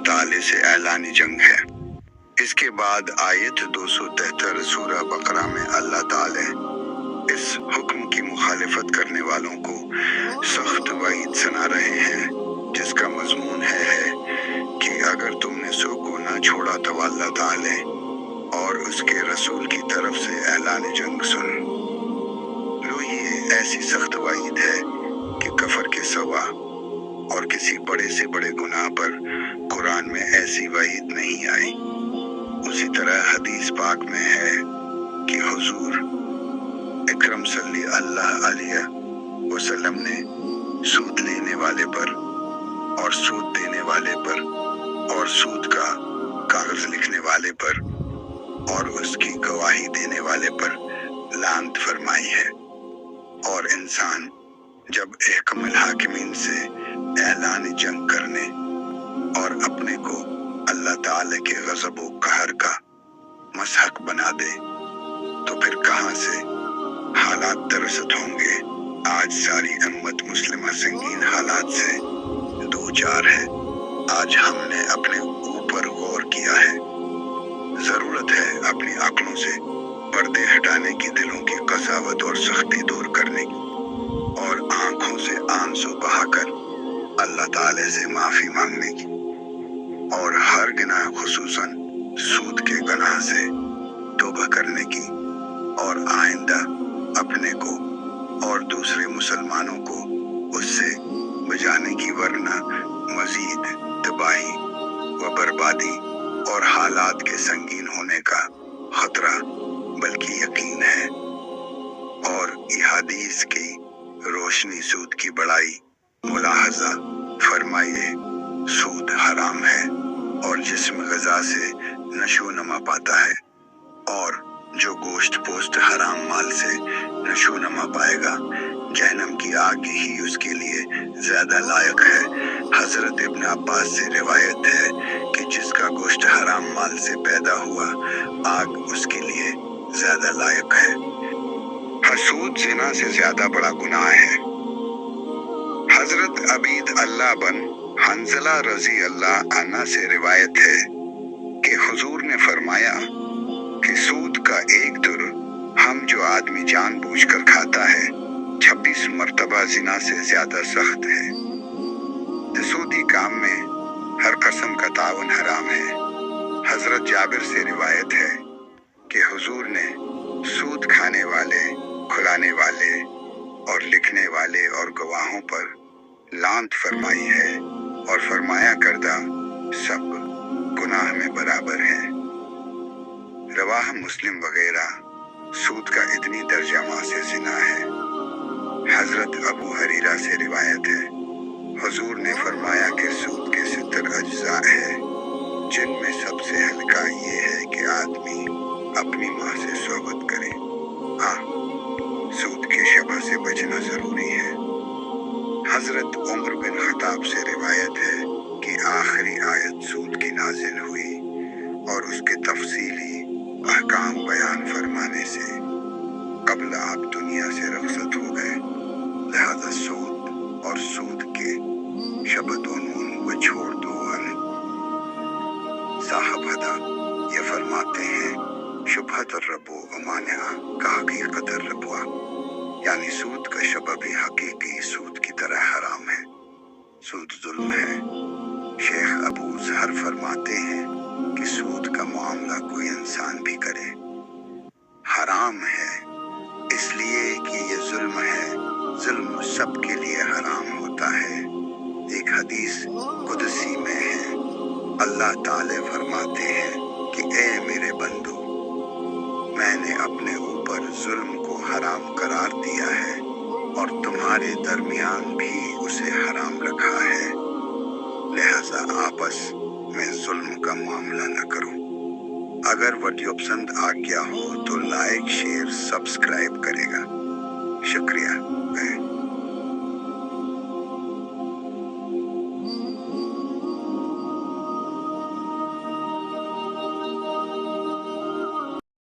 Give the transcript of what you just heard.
ताले से ऐलानी जंग है। इसके बाद आयत 273 सूरह बकरा में अल्लाह ताला इस हुक्म की मुखालिफत करने वालों को सख्त वईद सुना रहे हैं, जिसका मजमून है कि अगर तुमने सो को न छोड़ा तो अल्लाह ताला और उसके रसूल की तरफ से ऐलान जंग सुन लो। ये ऐसी सख्त वईद है कि कफर के सवा और किसी बड़े से बड़े गुनाह पर कुरान में ऐसी वईद नहीं आई। उसी तरह हदीस पाक में है कि हुजूर इकरम सल्लल्लाहु अलैहि वसल्लम ने सूद लेने वाले पर और सूद देने वाले पर और सूद का कागज लिखने वाले पर और उसकी गवाही देने वाले पर लानत फरमाई है। और इंसान जब हुक्म हाकिमीन से ऐलान जंग करने और अपने को अल्लाह ताला के गज़ब व कहर का मसहक बना दे तो फिर कहाँ से हालात दरअसत होंगे। आज सारी उम्मत मुस्लिमा संगीन हालात से दो चार है। आज हमने अपने ऊपर गौर किया है। जरूरत है अपनी अक्लों से पर्दे हटाने की, दिलों की कसावत और सख्ती दूर करने की और आंखों से आंसू बहाकर अल्लाह ताला से माफी मांगने की और हर गुनाह खुसूसन सूद के गुनाह से तौबा करने की और आइंदा अपने को और दूसरे मुसलमानों को उससे बचाने की, वरना मजीद तबाही व बर्बादी और हालात के संगीन होने का खतरा बल्कि यकीन है। और इस हदीस की रोशनी सूद की बड़ाई मुलाहजा फरमाइए। सूद हराम है और जिस्म ग़िज़ा से नशो नमा पाता है, और जो गोश्त पोस्ट हराम माल से नशो नमा पाएगा जहन्नम की आग ही उसके लिए ज्यादा लायक है। हजरत इब्न अब्बास से रिवायत है कि जिसका गोश्त हराम माल से पैदा हुआ आग उसके लिए ज्यादा लायक है। हसूद ज़िना से ज्यादा बड़ा गुनाह है। हजरत अबीद अल्लाह बन हंजला रजी अल्लाह अन्हा से रिवायत है कि हुजूर ने फरमाया कि सूद का एक दुर हम जो आदमी जानबूझकर खाता है 26 मर्तबा ज़िना से ज्यादा सख्त है। सूदी काम में हर कसम का तावन हराम है। हजरत जाबिर से रिवायत है कि हुजूर ने सूद खाने वाले, खुलाने वाले और लिखने वाले और गवाहों पर लानत फरमाई है और फरमाया करदा सब गुनाह में बराबर है। रवाह मुस्लिम वगैरह सूद का इतनी तर्जमा से ज़िना है। हजरत अबू हरीरा से रिवायत है हुजूर ने फरमाया कि सूद के 70 अज्जा है, जिनमें सबसे हल्का ये है कि आदमी अपनी माँ से सोबत करे। हाँ, सूद के शबह से बचना जरूरी है। हजरत उमर बिन खत्ताब से रिवायत है कि आखिरी आयत सूद की नाजिल हुई और उसके तफसीली अहकाम बयान फरमाने से कबल आप दुनिया से रुखसत हो गए। लिहाजा सूद और सूद के शब्द नून व छोड़ दो साहब हदा ये फरमाते हैं शुबहत रबो अमाना का हकीकत रबुआ, यानी सूद का शब्द भी हकीकी सूद की तरह हराम है। सूद जुल्म है। शेख अबू ज़हर फरमाते हैं कि सूद का मामला कोई इंसान भी करे हराम है, इसलिए कि ये जुल्म है। जुल्म सबके लिए हराम होता है। एक हदीस कुदसी में है, अल्लाह ताला फरमाते हैं कि ए मेरे बंदो, मैंने अपने ऊपर जुल्म को हराम करार दिया है और तुम्हारे दरमियान भी उसे हराम रखा है। लिहाजा आपस में जुल्म का मामला न करो। अगर वीडियो पसंद आ गया हो तो लाइक, शेयर, सब्सक्राइब करेगा। शुक्रिया।